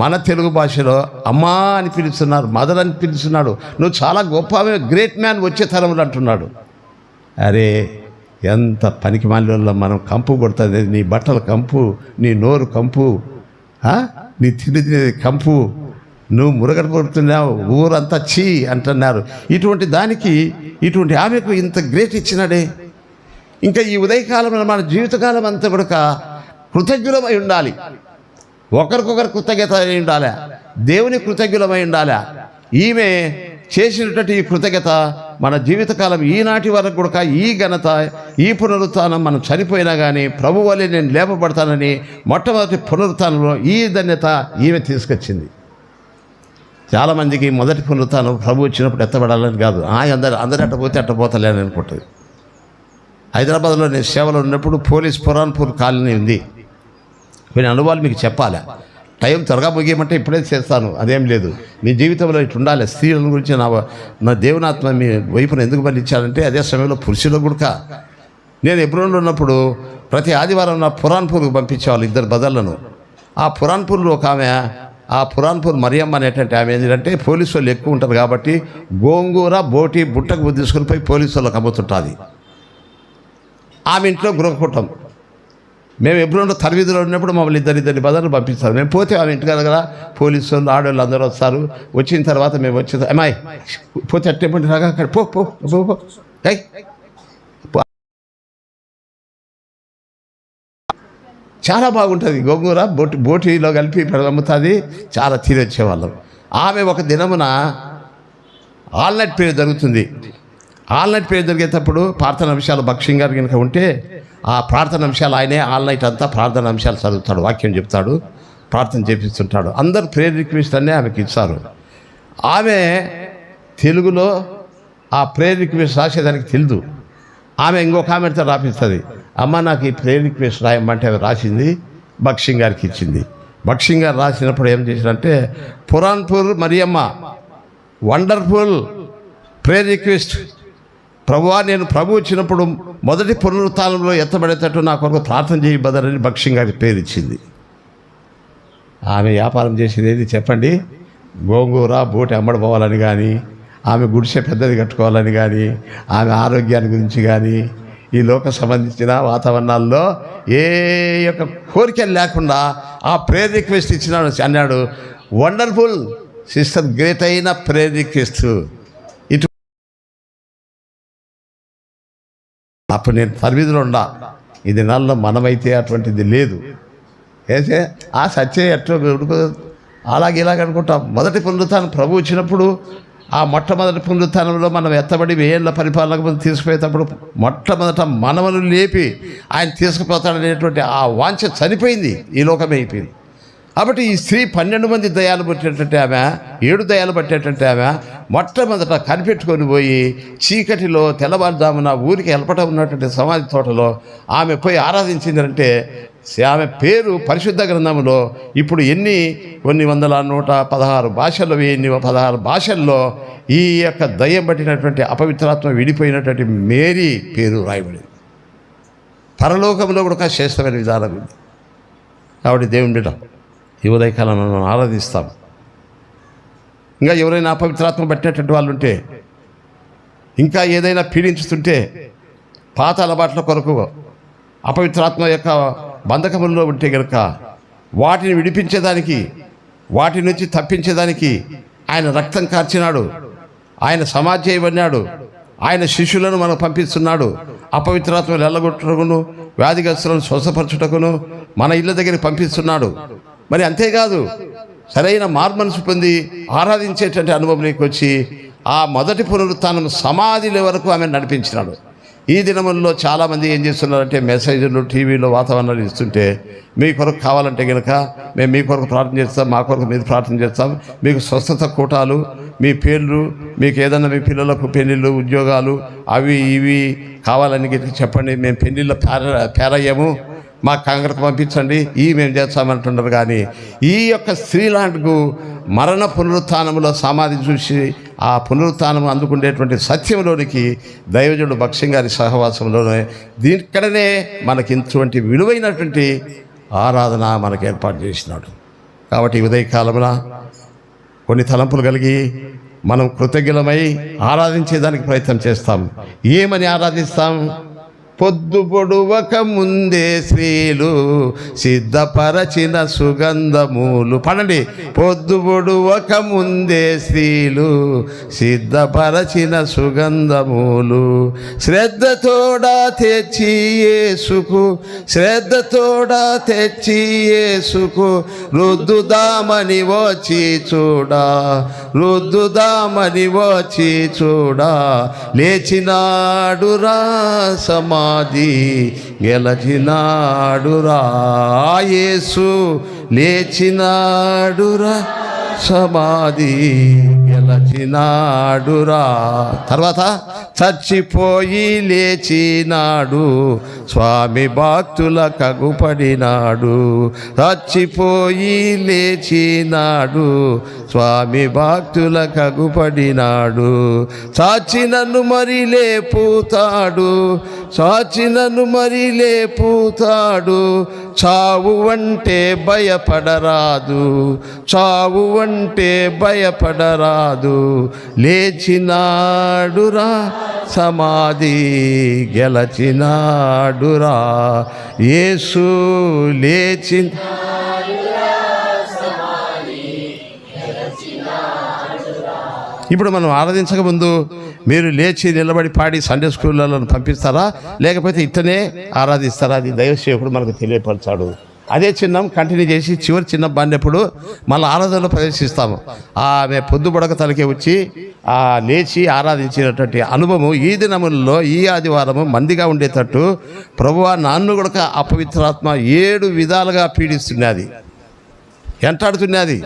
మన తెలుగు భాషలో అమ్మా అని పిలుస్తున్నారు, మదర్ అని పిలుస్తున్నాడు. నువ్వు చాలా గొప్ప గ్రేట్ మ్యాన్ వచ్చే తరములు అంటున్నాడు. అరే ఎంత పనికి మాలిలో మనం కంపు కొడుతుంది. నీ బట్టల కంపు, నీ నోరు కంపు, నీ తిండి కంపు, నువ్వు మురగడ పడుతున్నావు, ఊరంతా చీ అంటున్నారు. ఇటువంటి దానికి ఇటువంటి ఆమెకు ఇంత గ్రేట్ ఇచ్చినాడే. ఇంకా ఈ ఉదయకాలంలో మన జీవితకాలం అంతా కూడా కృతజ్ఞులమై ఉండాలి. ఒకరికొకరు కృతజ్ఞత అయి ఉండాలి, దేవుని కృతజ్ఞులమై ఉండాలి. ఈమె చేసినటువంటి ఈ కృతజ్ఞత మన జీవితకాలం ఈనాటి వరకు కూడా ఈ ఘనత, ఈ పునరుత్థానం మనం చనిపోయినా కానీ ప్రభు వల్లే నేను లేపబడతానని మొట్టమొదటి పునరుత్థానంలో ఈ ధన్యత ఈమె తీసుకొచ్చింది. చాలామందికి మొదటి పునరుత్థానం ప్రభు వచ్చినప్పుడు ఎత్తబడాలని కాదు, అందరు అట్టపోతే అట్టపోతలేని అనుకుంటుంది. హైదరాబాద్లో నేను సేవలో ఉన్నప్పుడు పోలీస్ పురాన్పూర్ కాలనీ ఉంది. కొన్ని అనుభవాలు మీకు చెప్పాలి. టైం త్వరగా ముగియమంటే ఇప్పుడే చేస్తాను, అదేం లేదు. మీ జీవితంలో ఇటు ఉండాలి. స్త్రీల గురించి నా దేవునాత్మ మీ వైపున ఎందుకు పండించాలంటే అదే సమయంలో పురుషులు కూడా. నేను ఎబ్రోన్లో ఉన్నప్పుడు ప్రతి ఆదివారం నా పురాన్పూర్కి పంపించేవాళ్ళు 2 బదర్లను. ఆ పురాన్పూర్లో ఒక ఆమె, ఆ పురాన్పూర్ మరియమ్మ అనేటువంటి ఆమె ఏంటంటే పోలీసు వాళ్ళు ఎక్కువ ఉంటారు కాబట్టి గోంగూర బోటి బుట్టకు తీసుకుని పోయి పోలీసు వాళ్ళకి అమ్ముతుంటుంది. ఆమె ఇంట్లో గృహకూటం. మేము ఎప్పుడు తరవిధిలో ఉన్నప్పుడు మమ్మల్ని ఇద్దరు బదర్లు పంపిస్తారు. మేము పోతే ఆమె ఇంటి దగ్గర పోలీసు వాళ్ళు ఆడవాళ్ళు అందరూ వస్తారు. వచ్చిన తర్వాత మేము వచ్చే అమ్మాయి పోతే అట్టేపండి రాగా అక్కడ పో పో పో చాలా బాగుంటుంది. గోంగూర బోటిలో కలిపి అమ్ముతుంది. చాలా తీరొచ్చేవాళ్ళం. ఆమె ఒక దినమున ఆల్ నైట్ ప్రేయర్ జరుగుతుంది. ఆల్ నైట్ ప్రేయర్ జరిగేటప్పుడు ప్రార్థన అంశాలు భక్సింగ్ గారు కనుక ఉంటే ఆ ప్రార్థన అంశాలు ఆయనే ఆల్ నైట్ అంతా ప్రార్థన అంశాలు చదువుతాడు, వాక్యం చెప్తాడు, ప్రార్థన చేపిస్తుంటాడు. అందరు ప్రేయర్ రిక్వెస్ట్ అన్నీ ఆమెకి ఇచ్చారు. ఆమె తెలుగులో ఆ ప్రేయర్ రిక్వెస్ట్ రాసేదానికి తెలియదు. ఆమె ఇంకొక ఆమెతో రాపిస్తుంది. అమ్మ నాకు ఈ ప్రేయర్ రిక్వెస్ట్ రాయమంటే ఆమె రాసింది, భక్సింగ్ గారికి ఇచ్చింది. భక్సింగ్ గారు రాసినప్పుడు ఏం చేశారంటే పురాన్పూర్ మరియమ్మ వండర్ఫుల్ ప్రేయర్ రిక్వెస్ట్. ప్రభువా నేను ప్రభు వచ్చినప్పుడు మొదటి పునరుత్థానంలో ఎత్తబడేటట్టు నా కొరకు ప్రార్థన చేయి బదరని భక్సింగ్ గారి పేరు ఇచ్చింది. ఆమె వ్యాపారం చేసేది ఏది చెప్పండి? గోంగూర బోటి అమ్మడిపోవాలని కానీ, ఆమె గుడిసె పెద్దది కట్టుకోవాలని కానీ, ఆమె ఆరోగ్యాన్ని గురించి కానీ, ఈ లోక సంబంధించిన వాతావరణాల్లో ఏ యొక్క కోరికలు లేకుండా ఆ ప్రేయర్ రిక్వెస్ట్ ఇచ్చినాడు. అన్నాడు వండర్ఫుల్ సిస్టర్, గ్రేట్ అయిన ప్రేయర్ రిక్వెస్ట్. అప్పుడు నేను సర్వీసులో ఉండా. ఇది నెలలో మనమైతే అటువంటిది లేదు. అయితే ఆ సత్య ఎట్లా అలాగే ఇలాగ అనుకుంటాం. మొదటి పునరుత్థానం ప్రభు వచ్చినప్పుడు ఆ మొట్టమొదటి పునరుత్థానంలో మనం ఎత్తబడి 1000 ఏళ్ళ పరిపాలనకు తీసుకుపోయేటప్పుడు మొట్టమొదట మనవను లేపి ఆయన తీసుకుపోతాడనేటువంటి ఆ వాంఛ చనిపోయింది, ఈ లోకమే అయిపోయింది. కాబట్టి ఈ స్త్రీ 12 మంది దయాలు పట్టేటట్టు ఆమె, 7 దయాలు పట్టేటట్టు ఆమె మొట్టమొదట కనిపెట్టుకొని పోయి చీకటిలో తెల్లవారుజామున ఊరికి వెళ్ళపట ఉన్నటువంటి సమాధి తోటలో ఆమె పోయి ఆరాధించిందంటే ఆమె పేరు పరిశుద్ధ గ్రంథంలో ఇప్పుడు కొన్ని 116 భాషల్లో 16 భాషల్లో ఈ యొక్క దయ్యం పట్టినటువంటి అపవిత్రాత్మ విడిపోయినటువంటి మేరీ పేరు రాయబడింది. పరలోకంలో కూడా ఒక శ్రేష్టమైన విధానం ఉంది. కాబట్టి దేవుని బిడ్డ ఈ ఉదయకాలం మనం ఆరాధిస్తాం. ఇంకా ఎవరైనా అపవిత్రాత్మ పట్టినటువంటి వాళ్ళు ఉంటే, ఇంకా ఏదైనా పీడించుతుంటే, పాత అలవాట్ల కొరకు అపవిత్రాత్మ యొక్క బంధకముల్లో ఉంటే కనుక వాటిని విడిపించేదానికి, వాటి నుంచి తప్పించేదానికి ఆయన రక్తం కార్చినాడు, ఆయన సమాధి చేయబడినాడు, ఆయన శిష్యులను మనకు పంపిస్తున్నాడు. అపవిత్రాత్మలు ఎల్లగొట్టుటకును వ్యాధిగ్రస్తులను స్వస్థపరచుటకును మన ఇళ్ళ దగ్గరికి పంపిస్తున్నాడు. మరి అంతేకాదు, సరైన మార్మనసు పొంది ఆరాధించేటువంటి అనుభవంలోకి వచ్చి ఆ మొదటి పునరుత్థానం సమాధి వరకు ఆమె నడిపించినాడు. ఈ దినముల్లో చాలామంది ఏం చేస్తున్నారంటే మెసేజ్లు టీవీలో వాతావరణాలు ఇస్తుంటే మీ కొరకు కావాలంటే కనుక మేము మీ కొరకు ప్రార్థన చేస్తాం, మా కొరకు మీరు ప్రార్థన చేస్తాం, మీకు స్వస్థత కూటాలు, మీ పేర్లు, మీకు ఏదైనా మీ పిల్లలకు పెళ్ళిళ్ళు, ఉద్యోగాలు అవి ఇవి కావాలని చెప్పండి, మేము పెళ్ళిళ్ళ పేరయ్యాము, మా కాంగ్రెస్ పంపించండి, మేము చేస్తామంటున్నారు. కానీ ఈ యొక్క స్త్రీలాంటికు మరణ పునరుత్థానములో సమాధి చూసి ఆ పునరుత్థానం అందుకునేటువంటి సత్యంలోనికి దైవజనుడు భక్ష్యం గారి సహవాసంలోనే దీనిక్కడనే మనకి ఇటువంటి విలువైనటువంటి ఆరాధన మనకు ఏర్పాటు చేసినాడు. కాబట్టి ఉదయకాలమున కొన్ని తలంపులు కలిగి మనం కృతజ్ఞులమై ఆరాధించేదానికి ప్రయత్నం చేస్తాం. ఏమని ఆరాధిస్తాం? పొద్దు పొడువక ముందే స్త్రీలు సిద్ధపరచిన సుగంధములు. పడండి. పొద్దు పొడువక ముందే స్త్రీలు సిద్ధపరచిన సుగంధములు శ్రద్ధతోడా తెచ్చి యేసుకు, శ్రద్ధతోడా తెచ్చి యేసుకు రుద్దుదామని వచ్చి చూడా, రుద్దుదామని వచ్చి చూడా, లేచినాడురా సమాధి గెలచినాడురా యేసు, లేచినాడురా సమాధి గెలచినాడురా. తర్వాత చచ్చిపోయి లేచినాడు, స్వామి భక్తుల కగుపడినాడు. చచ్చిపోయి లేచినాడు, స్వామి భక్తుల కగుపడినాడు. చాచినను మరి లేపుతాడు, చాచినను మరి లేపుతాడు. చావు అంటే భయపడరాదు, చావు అంటే భయపడరాదు. లేచినాడురా సమాధి గెలచినాడురా యేసు, లేచి ఇప్పుడు మనం ఆరాధించక ముందు మీరు లేచి నిలబడి పాడి సండే స్కూళ్ళలో పంపిస్తారా, లేకపోతే ఇట్టనే ఆరాధిస్తారా? అది దైవసేవకుడు మనకు తెలియపరచాడు. అదే చిన్నం కంటిన్యూ చేసి చివరి చిన్న బాండెప్పుడు మళ్ళీ ఆరాధనలో ప్రవేశిస్తాము. ఆమె పొద్దుబడక తలకే వచ్చి లేచి ఆరాధించినటువంటి అనుభవం ఈ దినములలో ఈ ఆదివారము మందిగా ఉండేటట్టు ప్రభువా నన్ను కూడా అపవిత్రాత్మ 7 విధాలుగా పీడిస్తున్నది, ఎంటాడుతున్నది.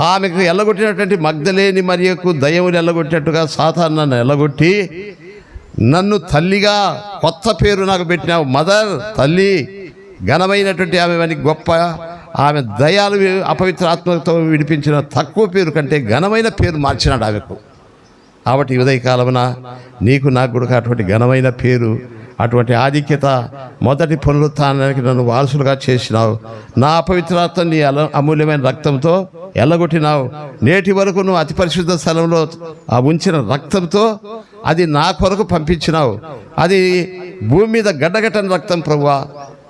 ఆమెకు ఎల్లగొట్టినటువంటి మగ్ధలేని మరియకు దయ్యములు ఎల్లగొట్టినట్టుగా సాతాను నన్ను ఎల్లగొట్టి నన్ను తల్లిగా కొత్త పేరు నాకు పెట్టినావు. మదర్, తల్లి, ఘనమైనటువంటి ఆమె గొప్ప, ఆమె దయాలు అపవిత్ర ఆత్మతో విడిపించిన తక్కువ పేరు కంటే ఘనమైన పేరు మార్చినాడు ఆమెకు. కాబట్టి ఉదయకాలమున నీకు నాకు కూడా అటువంటి ఘనమైన పేరు, అటువంటి ఆధిక్యత, మొదటి పునరుత్థానానికి నన్ను వారసులుగా చేసినావు. నా అపవిత్రాత్మ నీ అమూల్యమైన రక్తంతో ఎల్లగొట్టినావు. నేటి వరకు నువ్వు అతి పరిశుద్ధ స్థలంలో ఉంచిన రక్తంతో అది నా కొరకు పంపించినావు. అది భూమి మీద గడ్డగట్టని రక్తం ప్రభువా.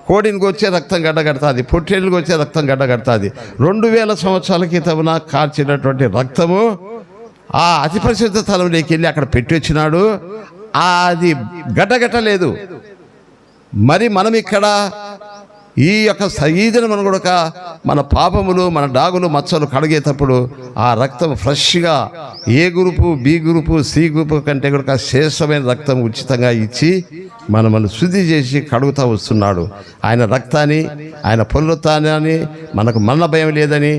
కోడినికి వచ్చే రక్తం గడ్డగడుతుంది, పొట్టేళ్ళకి వచ్చే రక్తం గడ్డగడుతుంది. 2000 సంవత్సరాల క్రితమున కాల్చినటువంటి రక్తము ఆ అతి పరిశుద్ధ స్థలంలోకి వెళ్ళి అక్కడ పెట్టి వచ్చినాడు. అది గడ్డగట్టలేదు. మరి మనం ఇక్కడ ఈ యొక్క సైజును మనం కూడా మన పాపములు, మన డాగులు, మచ్చలు కడిగేటప్పుడు ఆ రక్తం ఫ్రెష్గా A group, B group, C group కంటే కూడా శ్రేష్టమైన రక్తం ఉచితంగా ఇచ్చి మనల్ని శుద్ధి చేసి కడుగుతూ వస్తున్నాడు. ఆయన రక్తాన్ని, ఆయన పునరుత్థానాన్ని, మనకు మరణ భయం లేదని,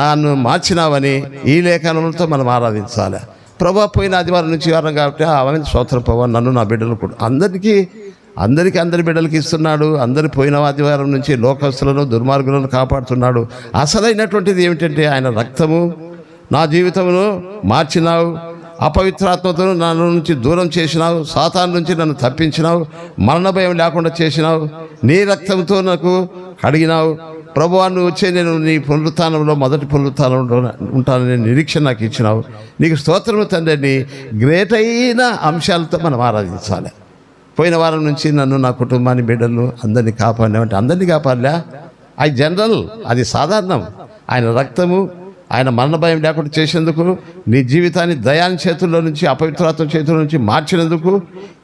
నన్ను మార్చినావని ఈ లేఖనంతో మనం ఆరాధించాలి. ప్రభా పోయిన ఆదివారం నుంచి వారం కాబట్టి ఆమె స్తోత్ర ప్రభా, నన్ను నా బిడ్డలు కూడా అందరి బిడ్డలకి ఇస్తున్నాడు. అందరి పోయిన ఆదివారం నుంచి లోకస్తులను, దుర్మార్గులను కాపాడుతున్నాడు. అసలైనటువంటిది ఏమిటంటే ఆయన రక్తము. నా జీవితమును మార్చినావు, అపవిత్రాత్మతో నన్ను నుంచి దూరం చేసినావు, సాతాను నుంచి నన్ను తప్పించినావు, మరణ భయం లేకుండా చేసినావు, నీ రక్తంతో నాకు కడిగినావు. ప్రభువా నువ్వు వచ్చే నేను నీ పునరుత్థానంలో, మొదటి పునరుత్థానంలో ఉంటానని నిరీక్షణ నాకు ఇచ్చినావు. నీకు స్తోత్రము తండ్రిని గ్రేట్ అయిన అంశాలతో మనం ఆరాధించాలి. పోయిన వారం నుంచి నన్ను, నా కుటుంబాన్ని, బిడ్డలు అందరినీ కాపాడినామంటే అందరినీ కాపాడలే. అది జనరల్, అది సాధారణం. ఆయన రక్తము, ఆయన మరణ భయం లేకుండా చేసేందుకు, నీ జీవితాన్ని దయాని చేతుల్లో నుంచి, అపవిత్రాత్మ చేతుల నుంచి మార్చినందుకు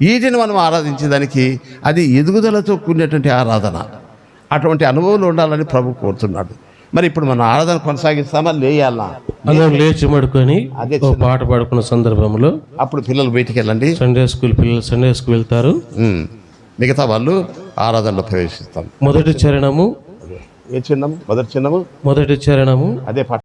వీటిని మనం ఆరాధించేదానికి అది ఎదుగుదలతో కూడినటువంటి ఆరాధన. అటువంటి అనుభవంలో ఉండాలని ప్రభు కోరుతున్నాడు. మరి ఇప్పుడు మన ఆరాధన కొనసాగిస్తామా, లేయాలా? అందరం లేచి మడుకొని అదే ఓ పాట పాడుకున్న సందర్భంలో అప్పుడు పిల్లలు బయటికి వెళ్ళండి. సండే స్కూల్ పిల్లలు సండే స్కూల్ వెళ్తారు. మిగతా వాళ్ళు ఆరాధనలో ప్రవేశిస్తాం. మొదటి చరణము ఏ చిన్నము? మొదటి చిన్నము మొదటి చరణము అదే పాట.